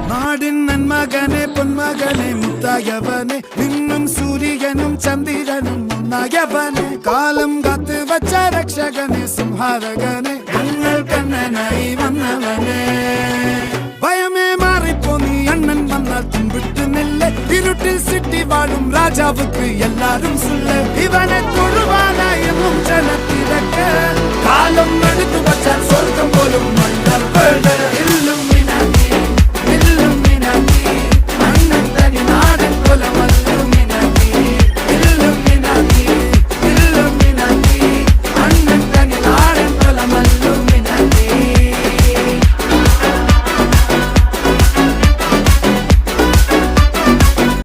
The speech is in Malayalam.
നാടിൻ നന്മകനെ പൊന്മകനെ മുത്തായവനെ നിന്നും സൂര്യനും ചന്ദ്രനും ഒന്നായവനെ കാലം കാത്ത് വച്ച രക്ഷകനെ സംഹാരകനെ ഞങ്ങൾ കണ്ണനായി വന്നവനെ ഭയമേ മാറിപ്പോ നീ അണ്ണൻ വന്നാൽ തുമ്പിട്ട് നെല്ല് ഇരുട്ടിൽ സിറ്റി വാഴും രാജാവുക്ക് എല്ലാരും സുല്ല് ഇവനെ തൊഴുവാനായെന്നും ജനത്തിരക്ക് കാലം എടുത്തു വച്ചാൽ സ്വർഗം പോലും മണ്ണൽ ഇല്ലും